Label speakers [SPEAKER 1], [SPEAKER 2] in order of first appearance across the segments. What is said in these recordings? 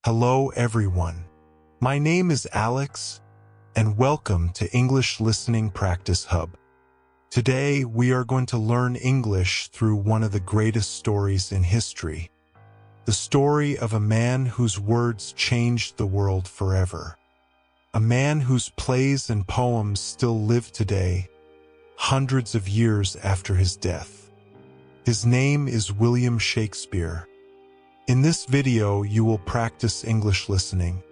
[SPEAKER 1] Hello everyone. My name is Alex, and welcome to English Listening Practice Hub. Today we are going to learn English through one of the greatest stories in history. The story of a man whose words changed the world forever. A man whose plays and poems still live today, hundreds of years after his death. His name is William Shakespeare. In this video, you will practice English listening,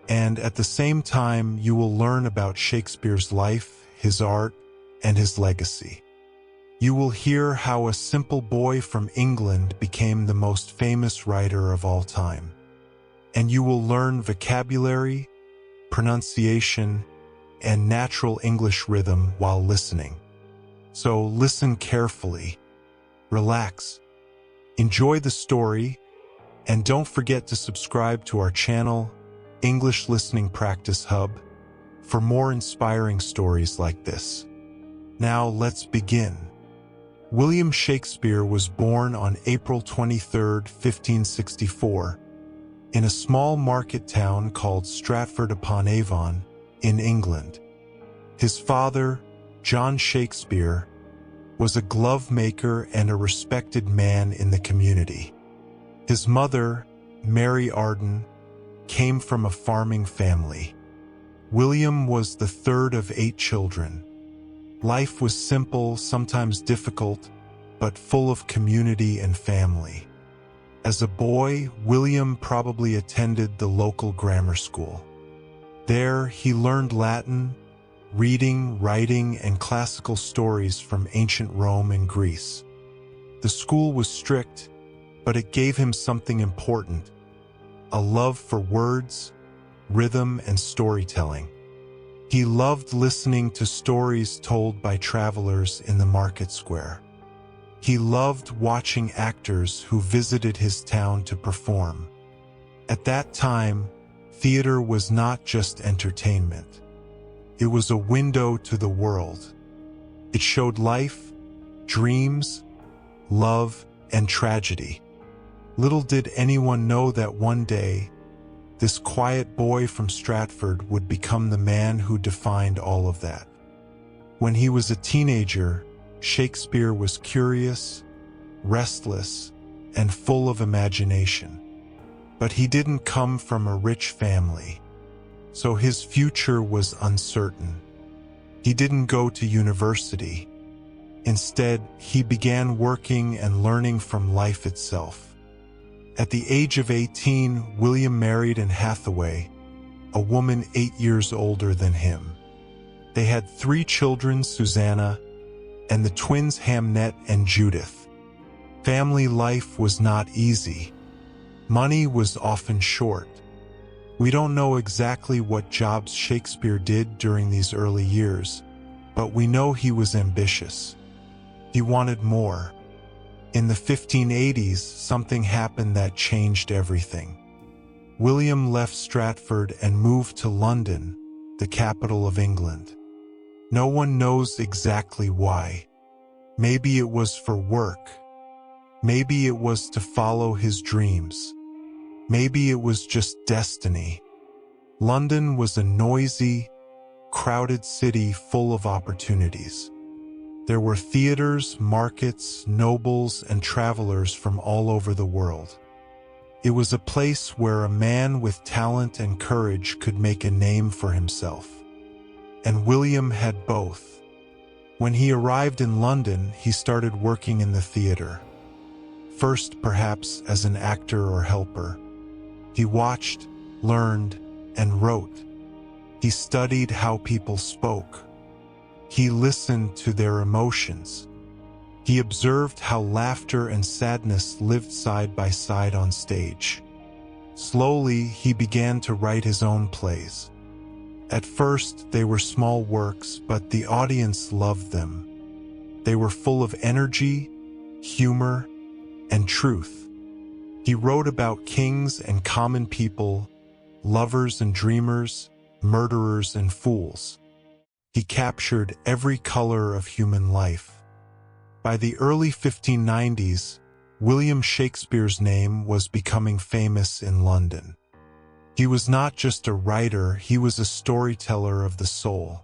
[SPEAKER 1] and at the same time, you will learn about Shakespeare's life, his art, and his legacy. You will hear how a simple boy from England became the most famous writer of all time. And you will learn vocabulary, pronunciation, and natural English rhythm while listening. So listen carefully, relax, enjoy the story, and don't forget to subscribe to our channel, English Listening Practice Hub, for more inspiring stories like this. Now let's begin. William Shakespeare was born on April 23, 1564, in a small market town called Stratford upon Avon, in England. His father, John Shakespeare, was a glove maker and a respected man in the community. His mother, Mary Arden, came from a farming family. William was the third of 8 children. Life was simple, sometimes difficult, but full of community and family. As a boy, William probably attended the local grammar school. There, he learned Latin, reading, writing, and classical stories from ancient Rome and Greece. The school was strict, but it gave him something important: a love for words, rhythm, and storytelling. He loved listening to stories told by travelers in the market square. He loved watching actors who visited his town to perform. At that time, theater was not just entertainment. It was a window to the world. It showed life, dreams, love, and tragedy. Little did anyone know that one day, this quiet boy from Stratford would become the man who defined all of that. When he was a teenager, Shakespeare was curious, restless, and full of imagination. But he didn't come from a rich family, so his future was uncertain. He didn't go to university. Instead, he began working and learning from life itself. At the age of 18, William married Anne Hathaway, a woman 8 years older than him. They had 3 children, Susanna, and the twins Hamnet and Judith. Family life was not easy. Money was often short. We don't know exactly what jobs Shakespeare did during these early years, but we know he was ambitious. He wanted more. In the 1580s, something happened that changed everything. William left Stratford and moved to London, the capital of England. No one knows exactly why. Maybe it was for work. Maybe it was to follow his dreams. Maybe it was just destiny. London was a noisy, crowded city full of opportunities. There were theaters, markets, nobles, and travelers from all over the world. It was a place where a man with talent and courage could make a name for himself. And William had both. When he arrived in London, he started working in the theater. First, perhaps as an actor or helper. He watched, learned, and wrote. He studied how people spoke. He listened to their emotions. He observed how laughter and sadness lived side by side on stage. Slowly, he began to write his own plays. At first, they were small works, but the audience loved them. They were full of energy, humor, and truth. He wrote about kings and common people, lovers and dreamers, murderers and fools. He captured every color of human life. By the early 1590s, William Shakespeare's name was becoming famous in London. He was not just a writer, he was a storyteller of the soul.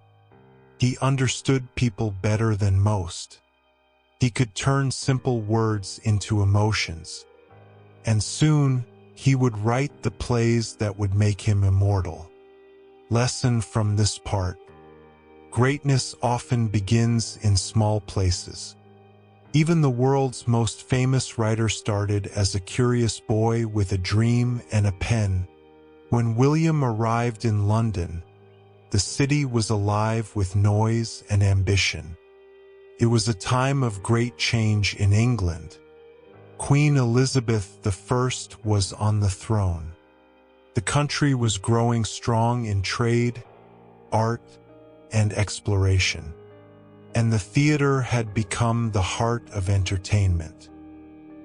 [SPEAKER 1] He understood people better than most. He could turn simple words into emotions. And soon, he would write the plays that would make him immortal. Lesson from this part: greatness often begins in small places. Even the world's most famous writer started as a curious boy with a dream and a pen. When William arrived in London, the city was alive with noise and ambition. It was a time of great change in England. Queen Elizabeth I was on the throne. The country was growing strong in trade, art, and exploration. And the theater had become the heart of entertainment.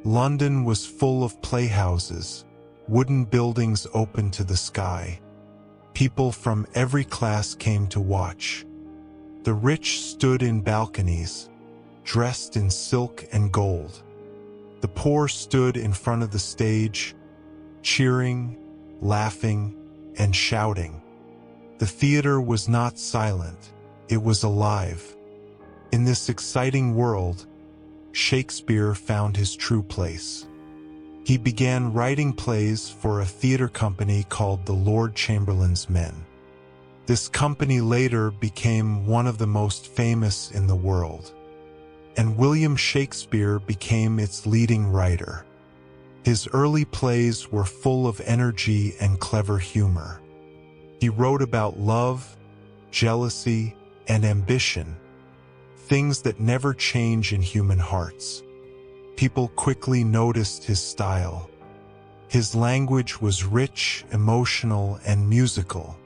[SPEAKER 1] London was full of playhouses, wooden buildings open to the sky. People from every class came to watch. The rich stood in balconies, dressed in silk and gold. The poor stood in front of the stage, cheering, laughing, and shouting. The theater was not silent, it was alive. In this exciting world, Shakespeare found his true place. He began writing plays for a theater company called the Lord Chamberlain's Men. This company later became one of the most famous in the world, and William Shakespeare became its leading writer. His early plays were full of energy and clever humor. He wrote about love, jealousy, and ambition, things that never change in human hearts. People quickly noticed his style. His language was rich, emotional, and musical.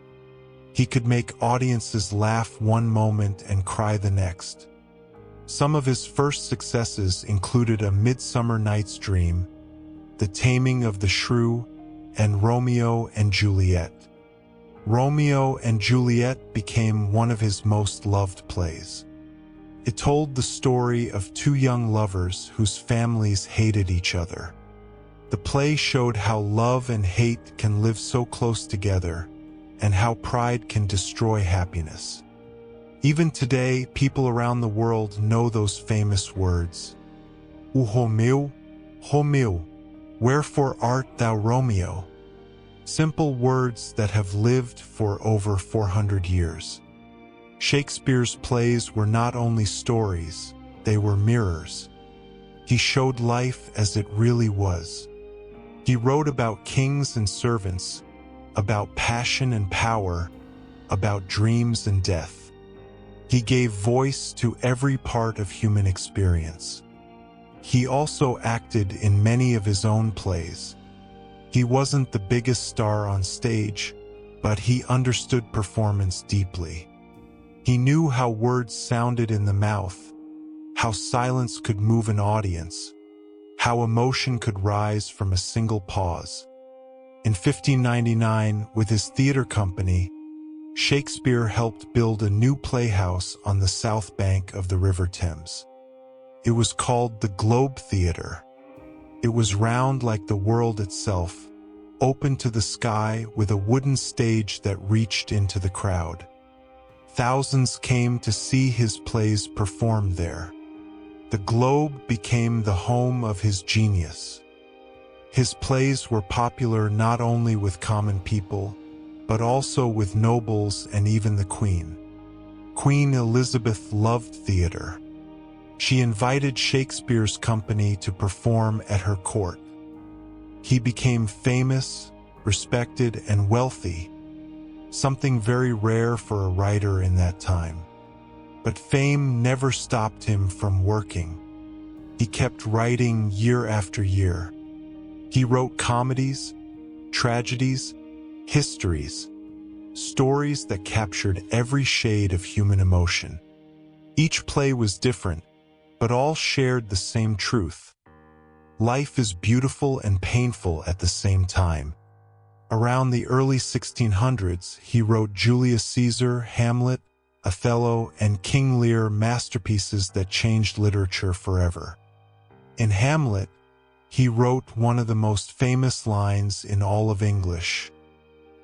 [SPEAKER 1] He could make audiences laugh one moment and cry the next. Some of his first successes included A Midsummer Night's Dream, The Taming of the Shrew, and Romeo and Juliet. Romeo and Juliet became one of his most loved plays. It told the story of two young lovers whose families hated each other. The play showed how love and hate can live so close together, and how pride can destroy happiness. Even today, people around the world know those famous words. O Romeu, Romeu, wherefore art thou Romeo? Simple words that have lived for over 400 years. Shakespeare's plays were not only stories, they were mirrors. He showed life as it really was. He wrote about kings and servants, about passion and power, about dreams and death. He gave voice to every part of human experience. He also acted in many of his own plays. He wasn't the biggest star on stage, but he understood performance deeply. He knew how words sounded in the mouth, how silence could move an audience, how emotion could rise from a single pause. In 1599, with his theater company, Shakespeare helped build a new playhouse on the south bank of the River Thames. It was called the Globe Theatre. It was round like the world itself, open to the sky with a wooden stage that reached into the crowd. Thousands came to see his plays performed there. The Globe became the home of his genius. His plays were popular not only with common people, but also with nobles and even the Queen. Queen Elizabeth loved theater. She invited Shakespeare's company to perform at her court. He became famous, respected, and wealthy, something very rare for a writer in that time. But fame never stopped him from working. He kept writing year after year. He wrote comedies, tragedies, histories, stories that captured every shade of human emotion. Each play was different, but all shared the same truth. Life is beautiful and painful at the same time. Around the early 1600s, he wrote Julius Caesar, Hamlet, Othello, and King Lear, masterpieces that changed literature forever. In Hamlet, he wrote one of the most famous lines in all of English.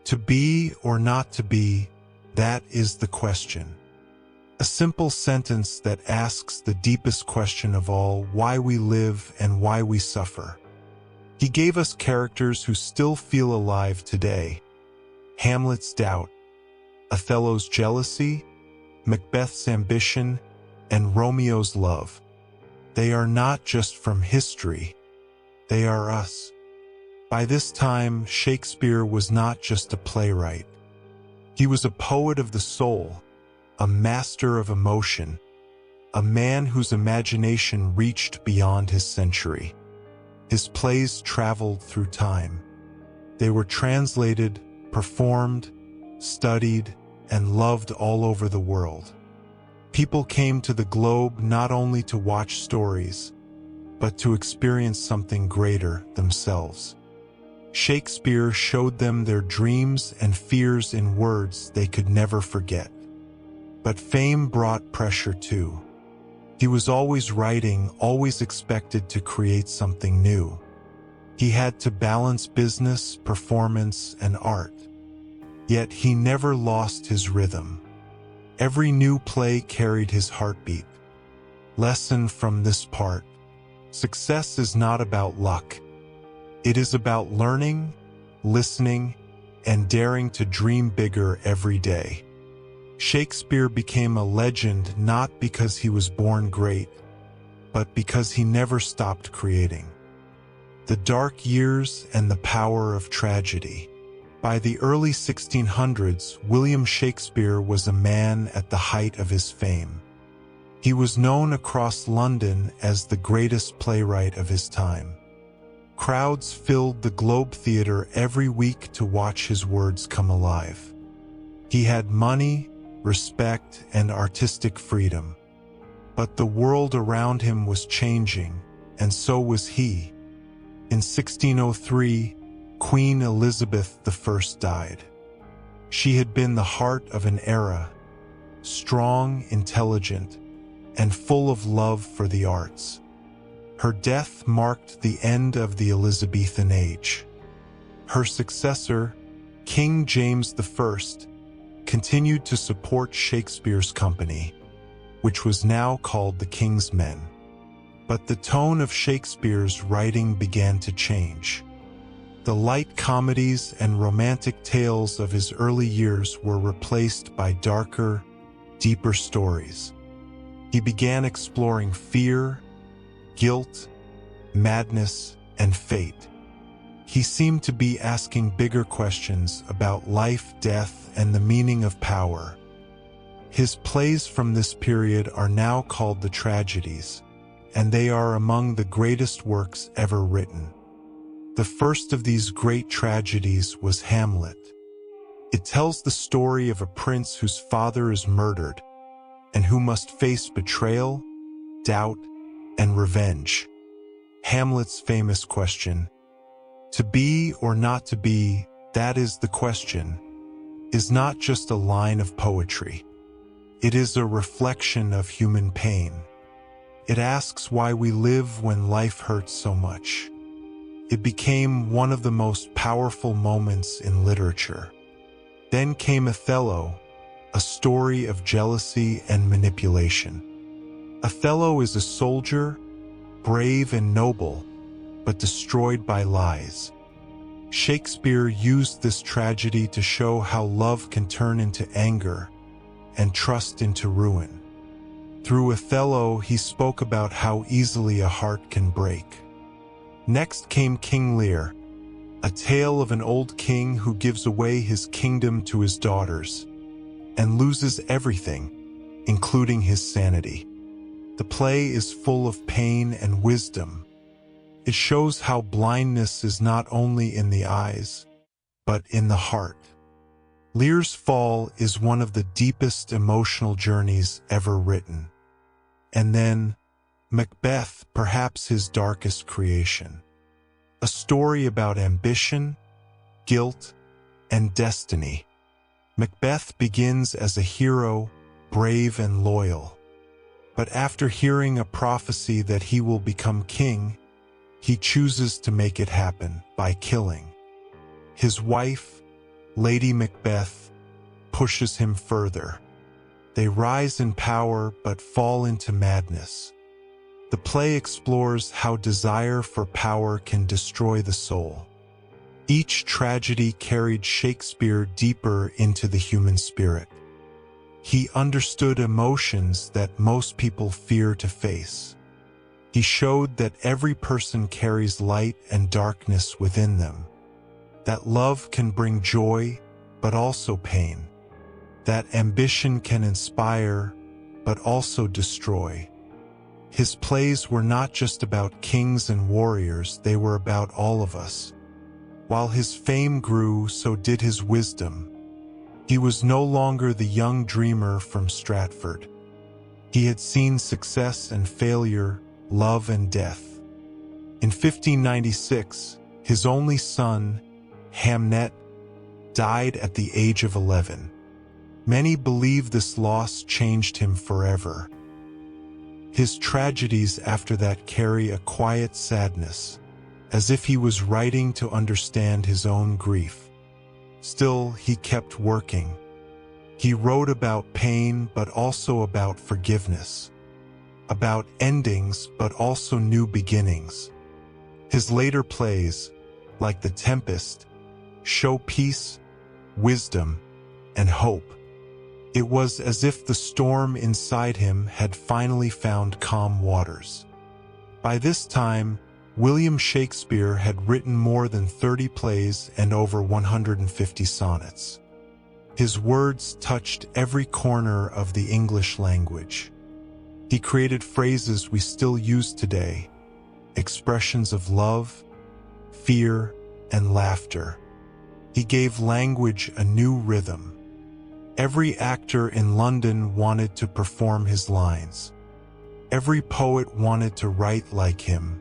[SPEAKER 1] To be or not to be, that is the question. A simple sentence that asks the deepest question of all, why we live and why we suffer. He gave us characters who still feel alive today. Hamlet's doubt, Othello's jealousy, Macbeth's ambition, and Romeo's love. They are not just from history, they are us. By this time, Shakespeare was not just a playwright. He was a poet of the soul, a master of emotion, a man whose imagination reached beyond his century. His plays traveled through time. They were translated, performed, studied, and loved all over the world. People came to the globe not only to watch stories, but to experience something greater themselves. Shakespeare showed them their dreams and fears in words they could never forget. But fame brought pressure too. He was always writing, always expected to create something new. He had to balance business, performance, and art. Yet he never lost his rhythm. Every new play carried his heartbeat. Lesson from this part: success is not about luck. It is about learning, listening, and daring to dream bigger every day. Shakespeare became a legend not because he was born great, but because he never stopped creating. The dark years and the power of tragedy. By the early 1600s, William Shakespeare was a man at the height of his fame. He was known across London as the greatest playwright of his time. Crowds filled the Globe Theatre every week to watch his words come alive. He had money, respect, and artistic freedom. But the world around him was changing, and so was he. In 1603, Queen Elizabeth I died. She had been the heart of an era, strong, intelligent, and full of love for the arts. Her death marked the end of the Elizabethan age. Her successor, King James I, continued to support Shakespeare's company, which was now called the King's Men. But the tone of Shakespeare's writing began to change. The light comedies and romantic tales of his early years were replaced by darker, deeper stories. He began exploring fear, guilt, madness, and fate. He seemed to be asking bigger questions about life, death, and the meaning of power. His plays from this period are now called the tragedies, and they are among the greatest works ever written. The first of these great tragedies was Hamlet. It tells the story of a prince whose father is murdered, and who must face betrayal, doubt, and revenge. Hamlet's famous question, "To be or not to be, that is the question," is not just a line of poetry. It is a reflection of human pain. It asks why we live when life hurts so much. It became one of the most powerful moments in literature. Then came Othello, a story of jealousy and manipulation. Othello is a soldier, brave and noble, but destroyed by lies. Shakespeare used this tragedy to show how love can turn into anger and trust into ruin. Through Othello, he spoke about how easily a heart can break. Next came King Lear, a tale of an old king who gives away his kingdom to his daughters and loses everything, including his sanity. The play is full of pain and wisdom. It shows how blindness is not only in the eyes, but in the heart. Lear's fall is one of the deepest emotional journeys ever written. And then, Macbeth, perhaps his darkest creation. A story about ambition, guilt, and destiny. Macbeth begins as a hero, brave and loyal. But after hearing a prophecy that he will become king, he chooses to make it happen by killing his wife, Lady Macbeth, pushes him further. They rise in power but fall into madness. The play explores how desire for power can destroy the soul. Each tragedy carried Shakespeare deeper into the human spirit. He understood emotions that most people fear to face. He showed that every person carries light and darkness within them, that love can bring joy but also pain, that ambition can inspire but also destroy. His plays were not just about kings and warriors, they were about all of us. While his fame grew, so did his wisdom. He was no longer the young dreamer from Stratford. He had seen success and failure, love and death. In 1596, his only son, Hamnet, died at the age of 11. Many believe this loss changed him forever. His tragedies after that carry a quiet sadness, as if he was writing to understand his own grief. Still, he kept working. He wrote about pain but also about forgiveness, about endings but also new beginnings. His later plays, like The Tempest, show peace, wisdom, and hope. It was as if the storm inside him had finally found calm waters. By this time, William Shakespeare had written more than 30 plays and over 150 sonnets. His words touched every corner of the English language. He created phrases we still use today, expressions of love, fear, and laughter. He gave language a new rhythm. Every actor in London wanted to perform his lines. Every poet wanted to write like him.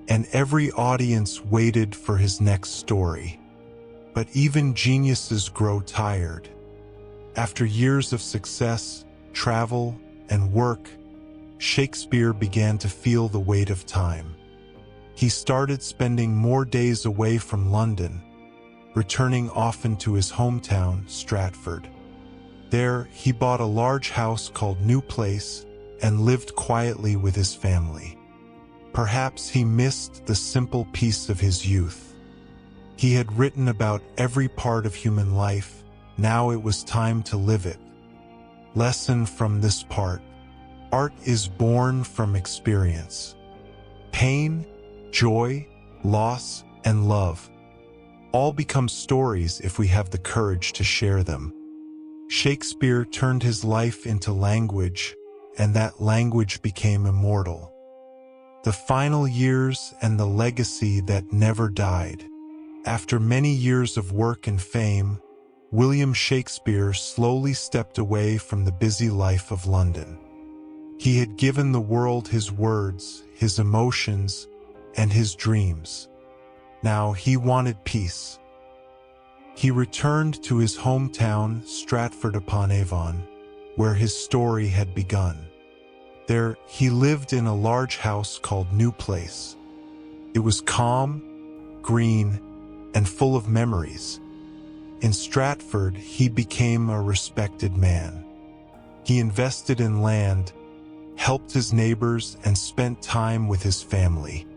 [SPEAKER 1] And every audience waited for his next story. But even geniuses grow tired. After years of success, travel, and work, Shakespeare began to feel the weight of time. He started spending more days away from London, returning often to his hometown, Stratford. There, he bought a large house called New Place and lived quietly with his family. Perhaps he missed the simple peace of his youth. He had written about every part of human life. Now it was time to live it. Lesson from this part: art is born from experience. Pain, joy, loss, and love all become stories if we have the courage to share them. Shakespeare turned his life into language, and that language became immortal. The final years and the legacy that never died. After many years of work and fame, William Shakespeare slowly stepped away from the busy life of London. He had given the world his words, his emotions, and his dreams. Now he wanted peace. He returned to his hometown, Stratford-upon-Avon, where his story had begun. There, he lived in a large house called New Place. It was calm, green, and full of memories. In Stratford, he became a respected man. He invested in land, helped his neighbors, and spent time with his family.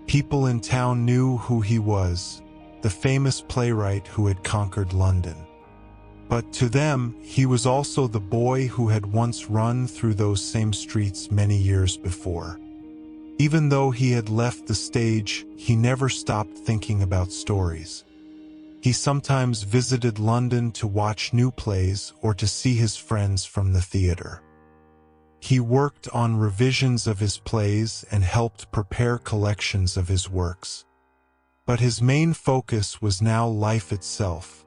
[SPEAKER 1] People in town knew who he was, the famous playwright who had conquered London. But to them, he was also the boy who had once run through those same streets many years before. Even though he had left the stage, he never stopped thinking about stories. He sometimes visited London to watch new plays or to see his friends from the theater. He worked on revisions of his plays and helped prepare collections of his works. But his main focus was now life itself.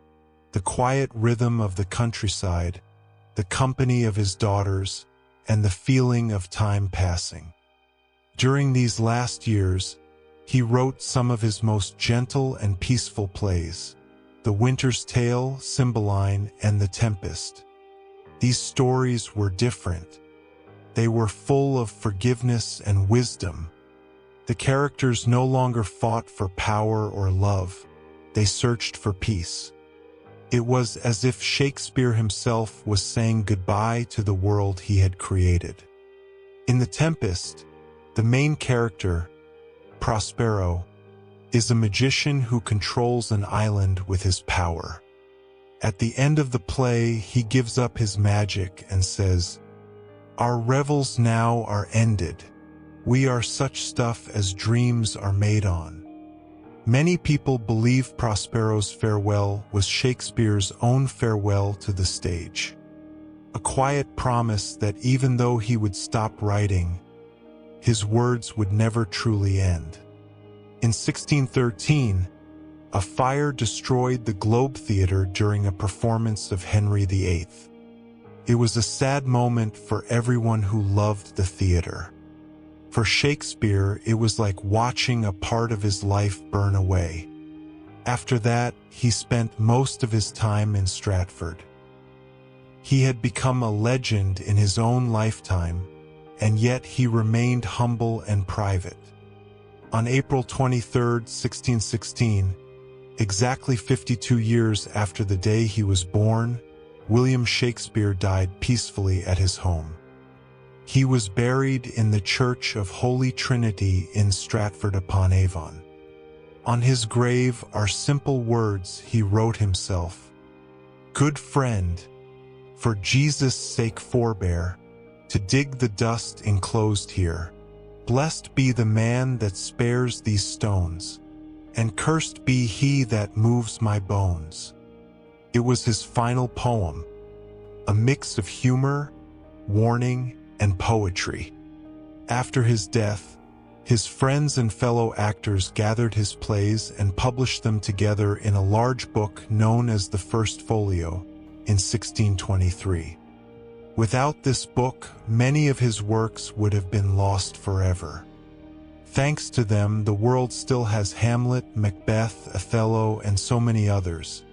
[SPEAKER 1] The quiet rhythm of the countryside, the company of his daughters, and the feeling of time passing. During these last years, he wrote some of his most gentle and peaceful plays: The Winter's Tale, Cymbeline, and The Tempest. These stories were different. They were full of forgiveness and wisdom. The characters no longer fought for power or love. They searched for peace. It was as if Shakespeare himself was saying goodbye to the world he had created. In The Tempest, the main character, Prospero, is a magician who controls an island with his power. At the end of the play, he gives up his magic and says, "Our revels now are ended. We are such stuff as dreams are made on." Many people believe Prospero's farewell was Shakespeare's own farewell to the stage. A quiet promise that even though he would stop writing, his words would never truly end. In 1613, a fire destroyed the Globe Theatre during a performance of Henry VIII. It was a sad moment for everyone who loved the theatre. For Shakespeare, it was like watching a part of his life burn away. After that, he spent most of his time in Stratford. He had become a legend in his own lifetime, and yet he remained humble and private. On April 23, 1616, exactly 52 years after the day he was born, William Shakespeare died peacefully at his home. He was buried in the Church of Holy Trinity in Stratford-upon-Avon. On his grave are simple words he wrote himself. "Good friend, for Jesus' sake forbear to dig the dust enclosed here. Blessed be the man that spares these stones, and cursed be he that moves my bones." It was his final poem, a mix of humor, warning, and poetry. After his death, his friends and fellow actors gathered his plays and published them together in a large book known as the First Folio in 1623. Without this book, many of his works would have been lost forever. Thanks to them, the world still has Hamlet, Macbeth, Othello, and so many others.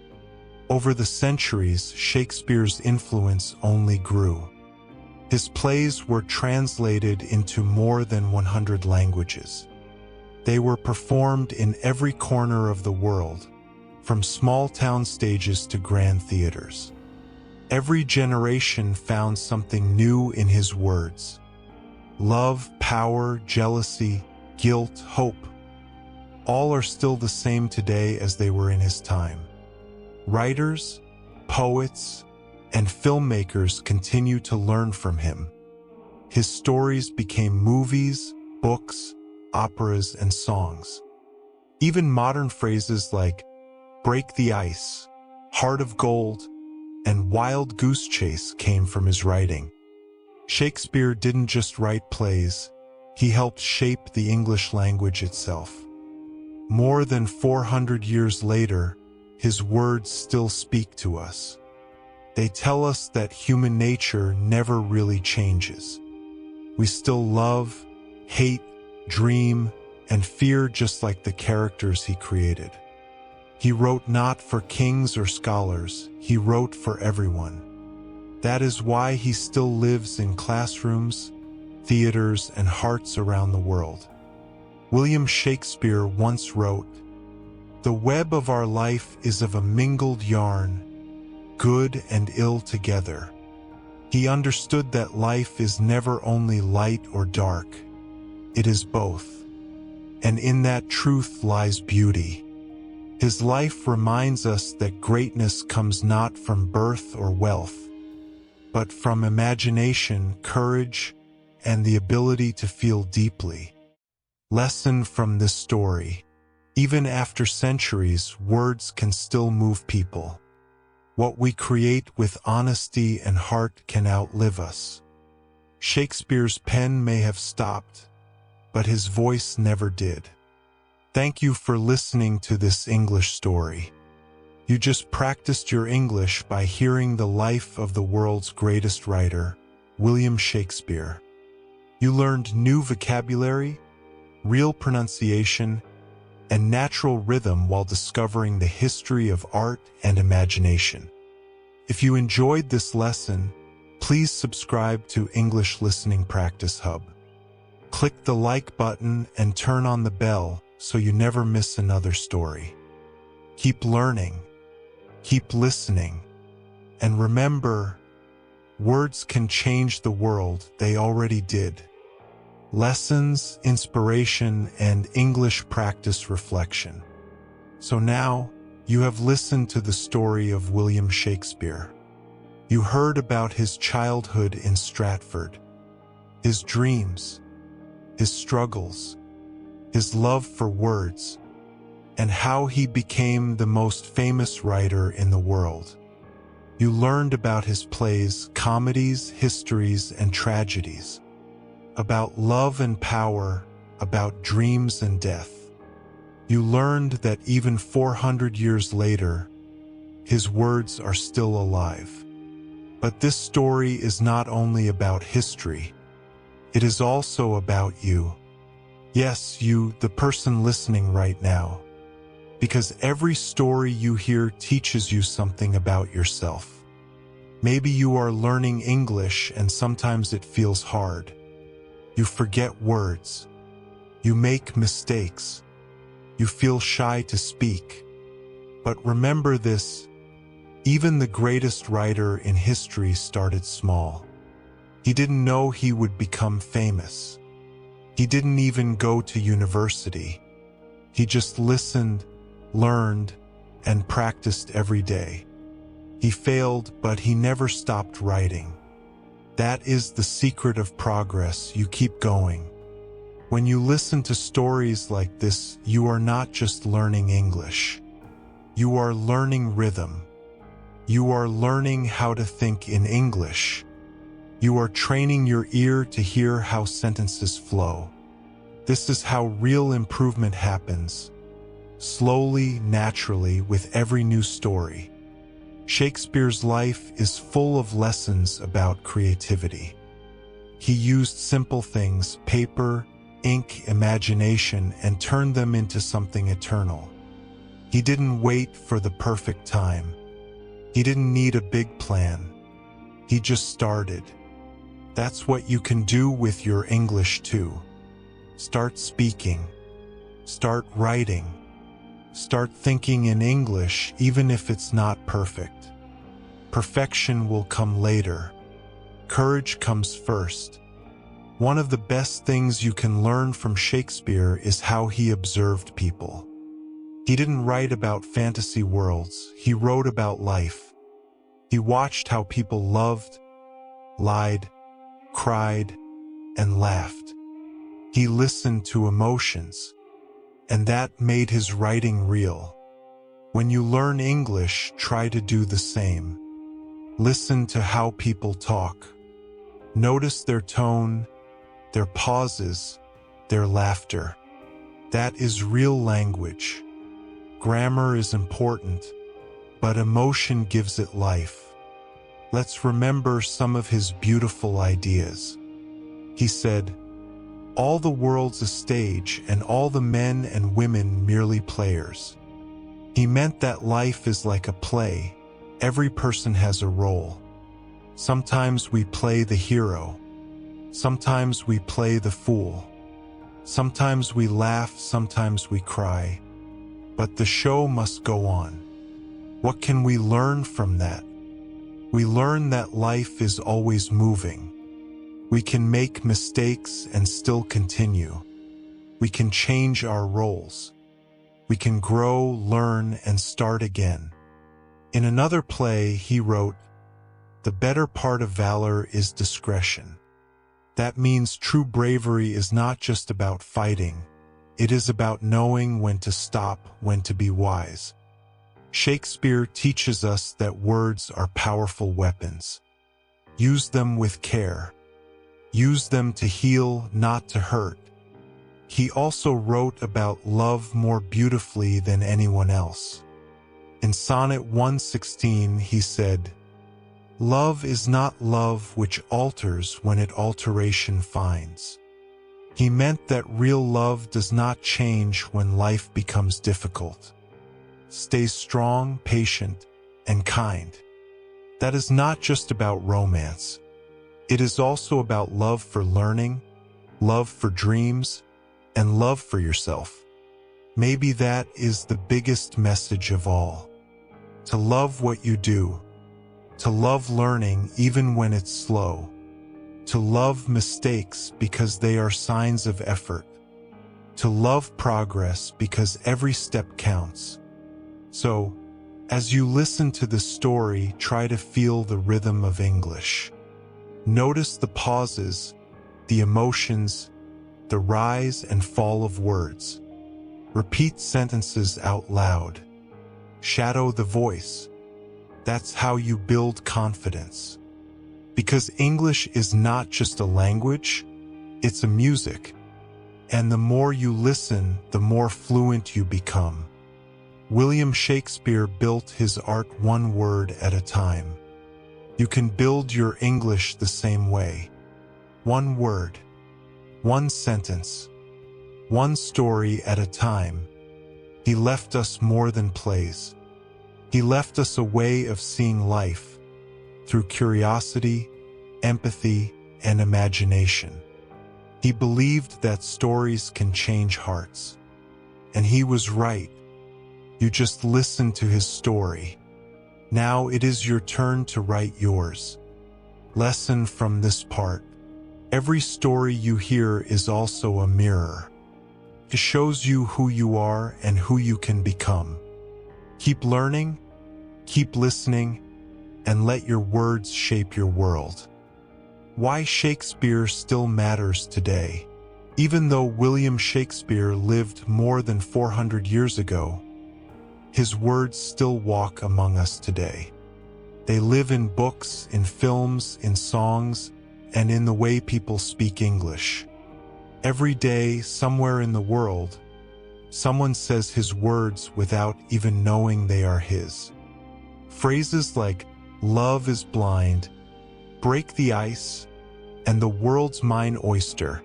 [SPEAKER 1] Over the centuries, Shakespeare's influence only grew. His plays were translated into more than 100 languages. They were performed in every corner of the world, from small-town stages to grand theaters. Every generation found something new in his words. Love, power, jealousy, guilt, hope. All are still the same today as they were in his time. Writers, poets, and filmmakers continue to learn from him. His stories became movies, books, operas, and songs. Even modern phrases like "break the ice," "heart of gold," and "wild goose chase" came from his writing. Shakespeare didn't just write plays, he helped shape the English language itself. More than 400 years later, his words still speak to us. They tell us that human nature never really changes. We still love, hate, dream, and fear just like the characters he created. He wrote not for kings or scholars, he wrote for everyone. That is why he still lives in classrooms, theaters, and hearts around the world. William Shakespeare once wrote, "The web of our life is of a mingled yarn, good and ill together." He understood that life is never only light or dark, it is both. And in that truth lies beauty. His life reminds us that greatness comes not from birth or wealth, but from imagination, courage, and the ability to feel deeply. Lesson from this story: even after centuries, words can still move people. What we create with honesty and heart can outlive us. Shakespeare's pen may have stopped, but his voice never did. Thank you for listening to this English story. You just practiced your English by hearing the life of the world's greatest writer, William Shakespeare. You learned new vocabulary, real pronunciation, and natural rhythm while discovering the history of art and imagination. If you enjoyed this lesson, please subscribe to English Listening Practice Hub. Click the like button and turn on the bell so you never miss another story. Keep learning, Keep listening. And remember, words can change the world. They already did. Lessons, inspiration, and English practice reflection. So now, you have listened to the story of William Shakespeare. You heard about his childhood in Stratford, his dreams, his struggles, his love for words, and how he became the most famous writer in the world. You learned about his plays, comedies, histories, and tragedies, about love and power, about dreams and death. You learned that even 400 years later, his words are still alive. But this story is not only about history, it is also about you. Yes, you, the person listening right now. Because every story you hear teaches you something about yourself. Maybe you are learning English and sometimes it feels hard. You forget words. You make mistakes. You feel shy to speak. But remember this, even the greatest writer in history started small. He didn't know he would become famous. He didn't even go to university. He just listened, learned, and practiced every day. He failed, but he never stopped writing. That is the secret of progress. You keep going. When you listen to stories like this, you are not just learning English. You are learning rhythm. You are learning how to think in English. You are training your ear to hear how sentences flow. This is how real improvement happens. Slowly, naturally, with every new story. Shakespeare's life is full of lessons about creativity. He used simple things, paper, ink, imagination, and turned them into something eternal. He didn't wait for the perfect time. He didn't need a big plan. He just started. That's what you can do with your English too. Start speaking. Start writing. Start thinking in English even if it's not perfect. Perfection will come later. Courage comes first. One of the best things you can learn from Shakespeare is how he observed people. He didn't write about fantasy worlds, he wrote about life. He watched how people loved, lied, cried, and laughed. He listened to emotions, and that made his writing real. When you learn English, try to do the same. Listen to how people talk. Notice their tone, their pauses, their laughter. That is real language. Grammar is important, but emotion gives it life. Let's remember some of his beautiful ideas. He said, "All the world's a stage, and all the men and women merely players." He meant that life is like a play. Every person has a role. Sometimes we play the hero. Sometimes we play the fool. Sometimes we laugh, sometimes we cry. But the show must go on. What can we learn from that? We learn that life is always moving. We can make mistakes and still continue. We can change our roles. We can grow, learn, and start again. In another play, he wrote, "The better part of valor is discretion." That means true bravery is not just about fighting. It is about knowing when to stop, when to be wise. Shakespeare teaches us that words are powerful weapons. Use them with care. Use them to heal, not to hurt. He also wrote about love more beautifully than anyone else. In Sonnet 116, he said, "Love is not love which alters when it alteration finds." He meant that real love does not change when life becomes difficult. Stay strong, patient, and kind. That is not just about romance. It is also about love for learning, love for dreams, and love for yourself. Maybe that is the biggest message of all. to love what you do, to love learning even when it's slow, to love mistakes because they are signs of effort, to love progress because every step counts. So, as you listen to the story, try to feel the rhythm of English. Notice the pauses, the emotions, the rise and fall of words. Repeat sentences out loud. Shadow the voice. That's how you build confidence. Because English is not just a language, it's a music. And the more you listen, the more fluent you become. William Shakespeare built his art one word at a time. You can build your English the same way. One word, one sentence, one story at a time. He left us more than plays. He left us a way of seeing life through curiosity, empathy, and imagination. He believed that stories can change hearts. And he was right. You just listened to his story. Now it is your turn to write yours. Lesson from this part. Every story you hear is also a mirror. It shows you who you are and who you can become. Keep learning, keep listening, and let your words shape your world. Why Shakespeare still matters today. Even though William Shakespeare lived more than 400 years ago, his words still walk among us today. They live in books, in films, in songs, and in the way people speak English. Every day, somewhere in the world, someone says his words without even knowing they are his. Phrases like, "Love is blind," "Break the ice," and "The world's mine oyster,"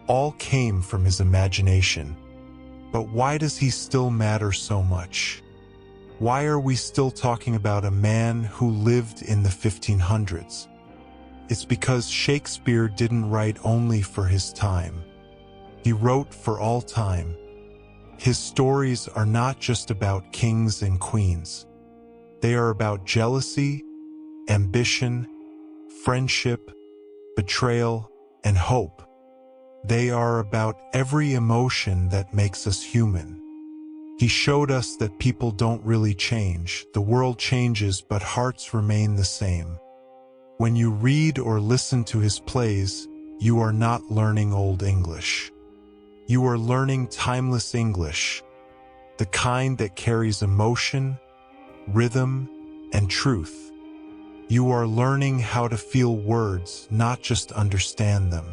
[SPEAKER 1] all came from his imagination. But why does he still matter so much? Why are we still talking about a man who lived in the 1500s? It's because Shakespeare didn't write only for his time. He wrote for all time. His stories are not just about kings and queens. They are about jealousy, ambition, friendship, betrayal, and hope. They are about every emotion that makes us human. He showed us that people don't really change. The world changes, but hearts remain the same. When you read or listen to his plays, you are not learning Old English. You are learning timeless English, the kind that carries emotion, rhythm, and truth. You are learning how to feel words, not just understand them.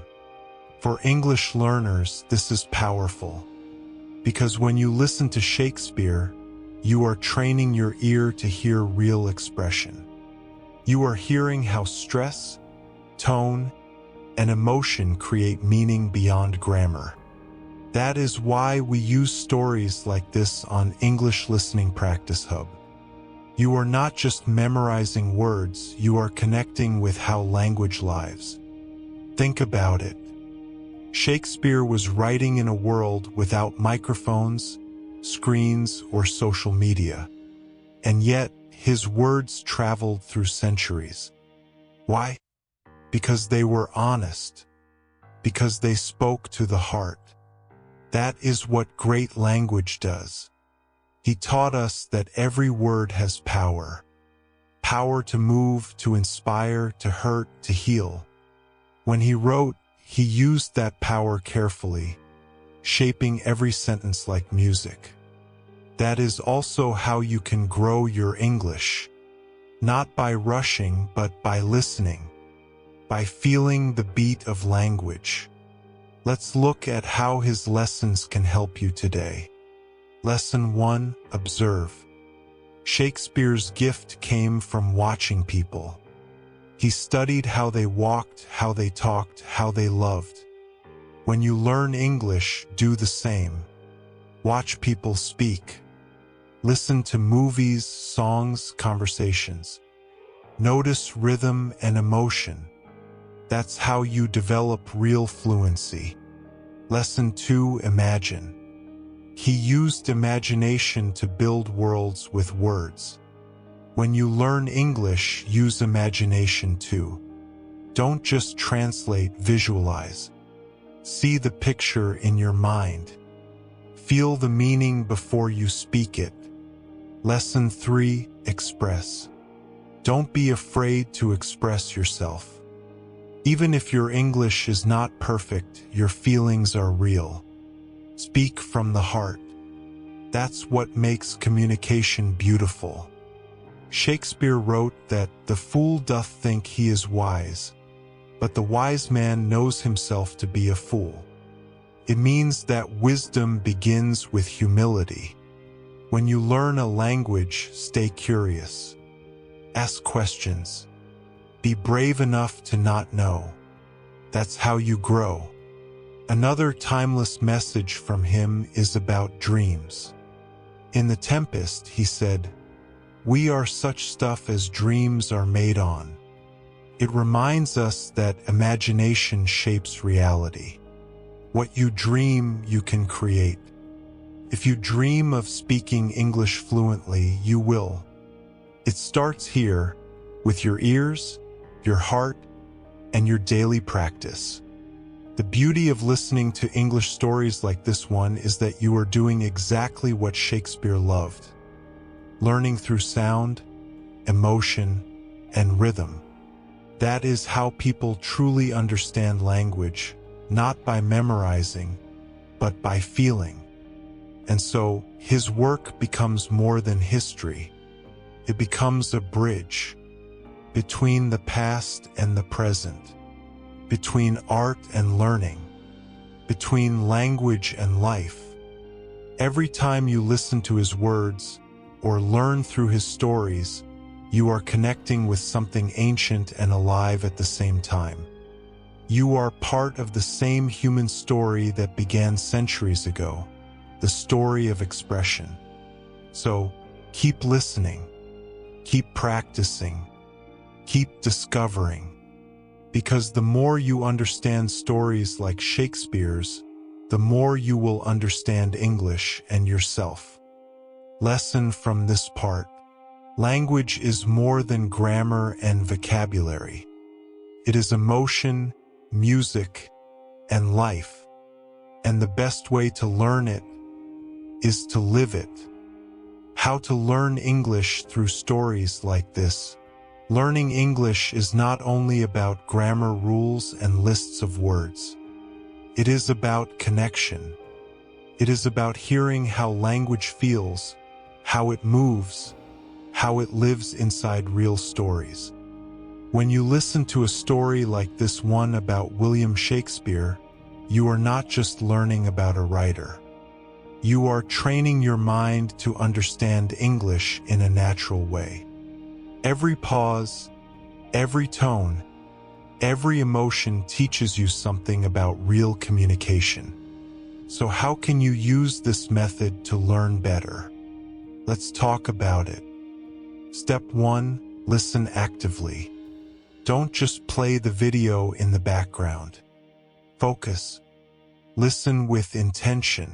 [SPEAKER 1] For English learners, this is powerful. Because when you listen to Shakespeare, you are training your ear to hear real expression. You are hearing how stress, tone, and emotion create meaning beyond grammar. That is why we use stories like this on English Listening Practice Hub. You are not just memorizing words, you are connecting with how language lives. Think about it. Shakespeare was writing in a world without microphones, screens, or social media. And yet, his words traveled through centuries. Why? Because they were honest. Because they spoke to the heart. That is what great language does. He taught us that every word has power. Power to move, to inspire, to hurt, to heal. When he wrote, he used that power carefully, shaping every sentence like music. That is also how you can grow your English. Not by rushing, but by listening. By feeling the beat of language. Let's look at how his lessons can help you today. Lesson 1. Observe. Shakespeare's gift came from watching people. He studied how they walked, how they talked, how they loved. When you learn English, do the same. Watch people speak. Listen to movies, songs, conversations. Notice rhythm and emotion. That's how you develop real fluency. Lesson 2. Imagine. He used imagination to build worlds with words. When you learn English, use imagination too. Don't just translate, visualize. See the picture in your mind. Feel the meaning before you speak it. Lesson 3: Express. Don't be afraid to express yourself. Even if your English is not perfect, your feelings are real. Speak from the heart. That's what makes communication beautiful. Shakespeare wrote that the fool doth think he is wise, but the wise man knows himself to be a fool. It means that wisdom begins with humility. When you learn a language, stay curious. Ask questions. Be brave enough to not know. That's how you grow. Another timeless message from him is about dreams. In The Tempest, he said, "We are such stuff as dreams are made on." It reminds us that imagination shapes reality. What you dream, you can create. If you dream of speaking English fluently, you will. It starts here, with your ears, your heart, and your daily practice. The beauty of listening to English stories like this one is that you are doing exactly what Shakespeare loved. Learning through sound, emotion, and rhythm. That is how people truly understand language, not by memorizing, but by feeling. And so, his work becomes more than history. It becomes a bridge between the past and the present, between art and learning, between language and life. Every time you listen to his words or learn through his stories, you are connecting with something ancient and alive at the same time. You are part of the same human story that began centuries ago, the story of expression. So, keep listening, keep practicing, keep discovering. Because the more you understand stories like Shakespeare's, the more you will understand English and yourself. Lesson from this part: language is more than grammar and vocabulary. It is emotion, music, and life. And the best way to learn it is to live it. How to learn English through stories like this. Learning English is not only about grammar rules and lists of words. It is about connection. It is about hearing how language feels, how it moves, how it lives inside real stories. When you listen to a story like this one about William Shakespeare, you are not just learning about a writer. You are training your mind to understand English in a natural way. Every pause, every tone, every emotion teaches you something about real communication. So how can you use this method to learn better? Let's talk about it. Step 1: listen actively. Don't just play the video in the background. Focus. Listen with intention.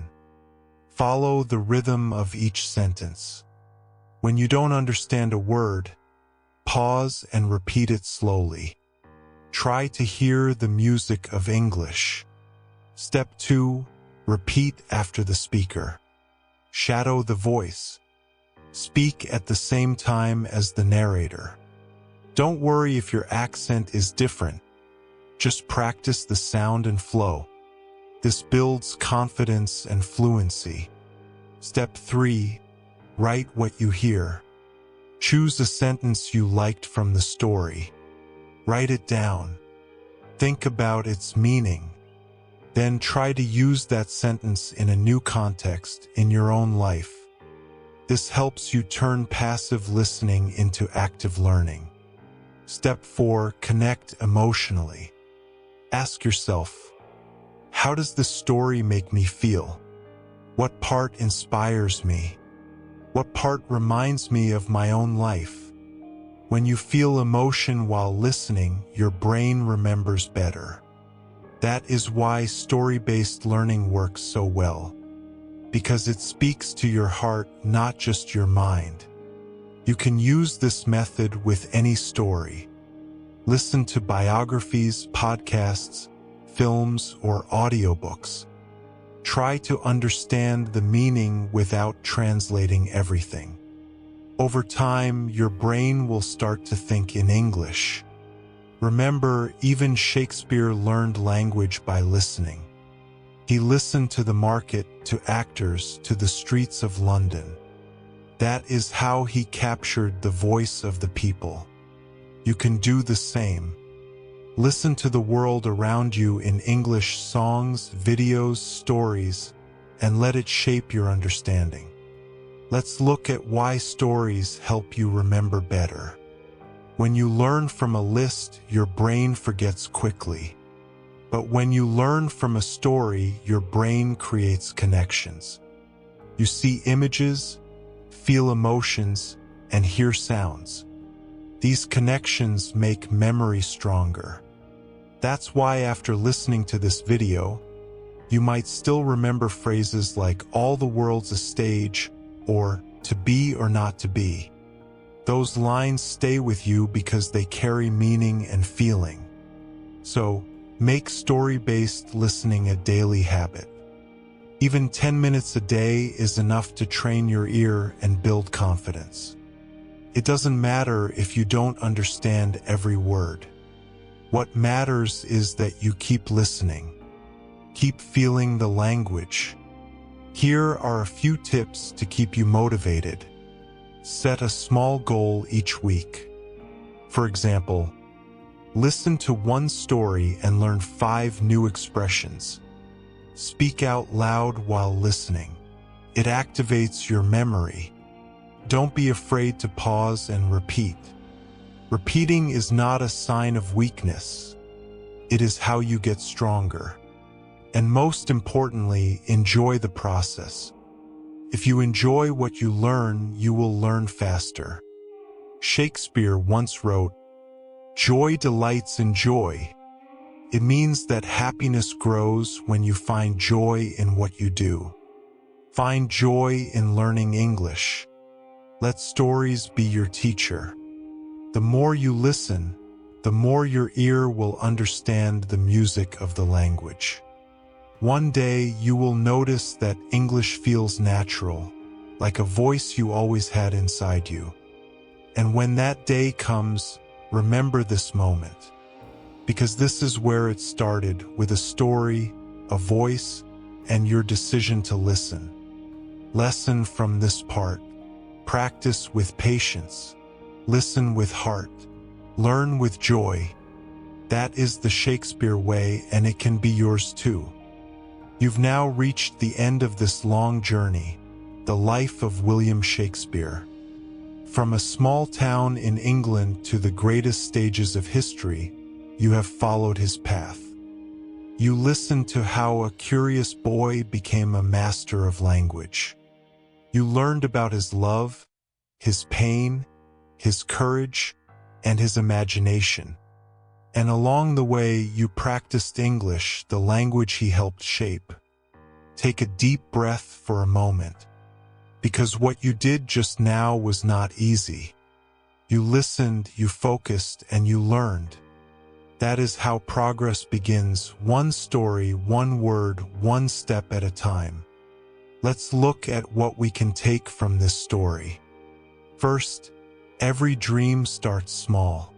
[SPEAKER 1] Follow the rhythm of each sentence. When you don't understand a word, pause and repeat it slowly. Try to hear the music of English. Step 2: repeat after the speaker. Shadow the voice. Speak at the same time as the narrator. Don't worry if your accent is different. Just practice the sound and flow. This builds confidence and fluency. Step 3: write what you hear. Choose a sentence you liked from the story. Write it down. Think about its meaning. Then try to use that sentence in a new context in your own life. This helps you turn passive listening into active learning. Step 4: connect emotionally. Ask yourself, how does this story make me feel? What part inspires me? What part reminds me of my own life? When you feel emotion while listening, your brain remembers better. That is why story-based learning works so well. Because it speaks to your heart, not just your mind. You can use this method with any story. Listen to biographies, podcasts, films, or audiobooks. Try to understand the meaning without translating everything. Over time, your brain will start to think in English. Remember, even Shakespeare learned language by listening. He listened to the market, to actors, to the streets of London. That is how he captured the voice of the people. You can do the same. Listen to the world around you in English songs, videos, stories, and let it shape your understanding. Let's look at why stories help you remember better. When you learn from a list, your brain forgets quickly. But when you learn from a story, your brain creates connections. You see images, feel emotions, and hear sounds. These connections make memory stronger. That's why after listening to this video, you might still remember phrases like "all the world's a stage" or "to be or not to be." Those lines stay with you because they carry meaning and feeling. So, make story-based listening a daily habit. Even 10 minutes a day is enough to train your ear and build confidence. It doesn't matter if you don't understand every word. What matters is that you keep listening. Keep feeling the language. Here are a few tips to keep you motivated. Set a small goal each week. For example, listen to one story and learn 5 new expressions. Speak out loud while listening. It activates your memory. Don't be afraid to pause and repeat. Repeating is not a sign of weakness. It is how you get stronger. And most importantly, enjoy the process. If you enjoy what you learn, you will learn faster. Shakespeare once wrote, "Joy delights in joy." It means that happiness grows when you find joy in what you do. Find joy in learning English. Let stories be your teacher. The more you listen, the more your ear will understand the music of the language. One day you will notice that English feels natural, like a voice you always had inside you. And when that day comes, remember this moment. Because this is where it started, with a story, a voice, and your decision to listen. Lesson from this part: practice with patience, listen with heart, learn with joy. That is the Shakespeare way, and it can be yours too. You've now reached the end of this long journey, the life of William Shakespeare. From a small town in England to the greatest stages of history, you have followed his path. You listened to how a curious boy became a master of language. You learned about his love, his pain, his courage, and his imagination. And along the way, you practiced English, the language he helped shape. Take a deep breath for a moment, because what you did just now was not easy. You listened, you focused, and you learned. That is how progress begins, one story, one word, one step at a time. Let's look at what we can take from this story. First, every dream starts small.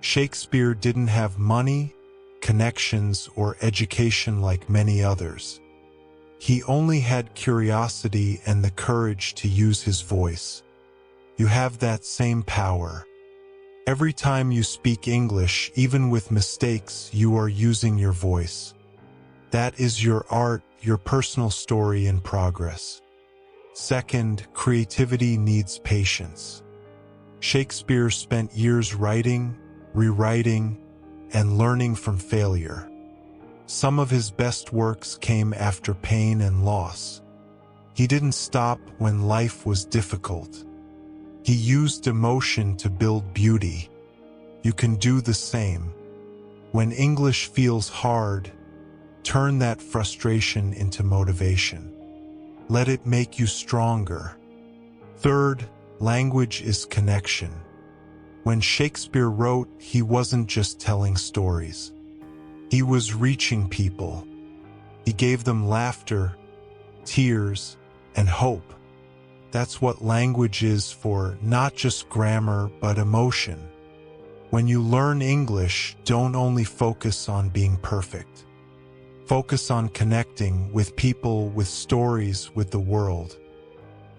[SPEAKER 1] Shakespeare didn't have money, connections, or education like many others. He only had curiosity and the courage to use his voice. You have that same power. Every time you speak English, even with mistakes, you are using your voice. That is your art, your personal story in progress. Second, creativity needs patience. Shakespeare spent years writing, rewriting, and learning from failure. Some of his best works came after pain and loss. He didn't stop when life was difficult. He used emotion to build beauty. You can do the same. When English feels hard, turn that frustration into motivation. Let it make you stronger. Third, Language is connection. When Shakespeare wrote, he wasn't just telling stories. He was reaching people. He gave them laughter, tears, and hope. That's what language is for not just grammar, but emotion. When you learn English, don't only focus on being perfect. Focus on connecting with people, with stories, with the world.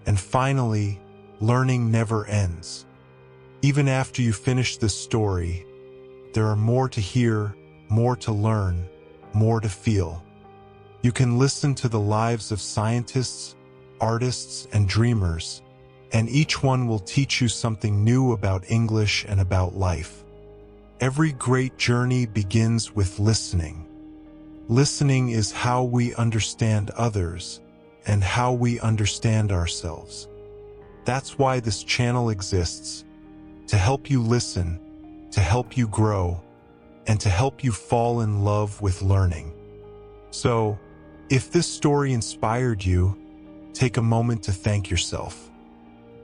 [SPEAKER 1] And finally, learning never ends. Even after you finish this story, there are more to hear, more to learn, more to feel. You can listen to the lives of scientists, artists, and dreamers, and each one will teach you something new about English and about life. Every great journey begins with listening. Listening is how we understand others and how we understand ourselves. That's why this channel exists, to help you listen, to help you grow, and to help you fall in love with learning. So, if this story inspired you, take a moment to thank yourself,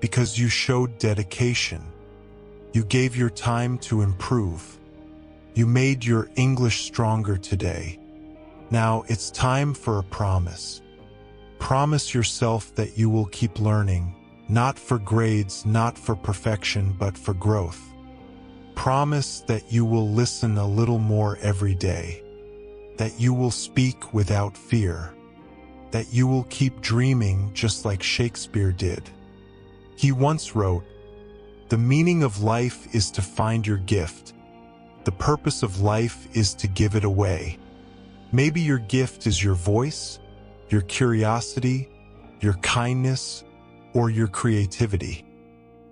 [SPEAKER 1] because you showed dedication. You gave your time to improve. You made your English stronger today. Now it's time for a promise. Promise yourself that you will keep learning, not for grades, not for perfection, but for growth. Promise that you will listen a little more every day, that you will speak without fear, that you will keep dreaming just like Shakespeare did. He once wrote, "The meaning of life is to find your gift. The purpose of life is to give it away." Maybe your gift is your voice, your curiosity, your kindness, or your creativity.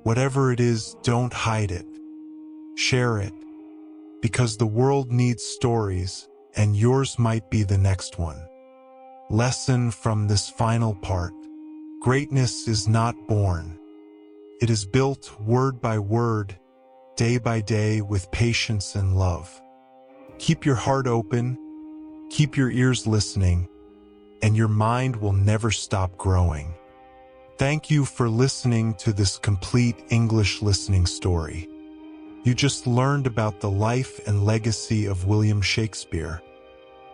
[SPEAKER 1] Whatever it is, don't hide it. Share it, because the world needs stories, and yours might be the next one. Lesson from this final part: greatness is not born. It is built word by word, day by day, with patience and love. Keep your heart open, keep your ears listening, and your mind will never stop growing. Thank you for listening to this complete English listening story. You just learned about the life and legacy of William Shakespeare,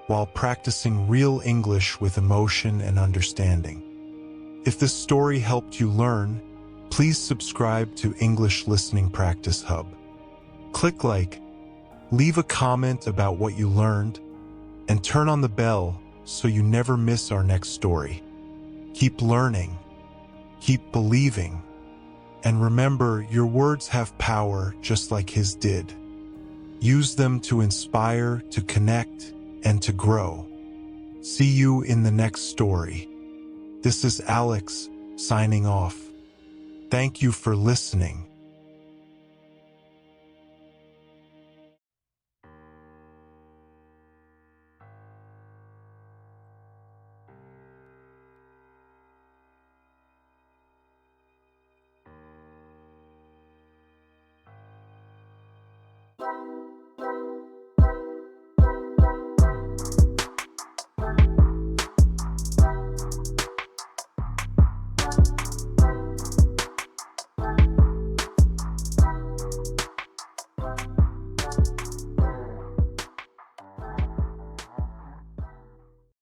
[SPEAKER 1] while practicing real English with emotion and understanding. If this story helped you learn, please subscribe to English Listening Practice Hub. Click like, leave a comment about what you learned, and turn on the bell so you never miss our next story. Keep learning, keep believing, and remember, your words have power just like his did. Use them to inspire, to connect, and to grow. See you in the next story. This is Alex, signing off. Thank you for listening.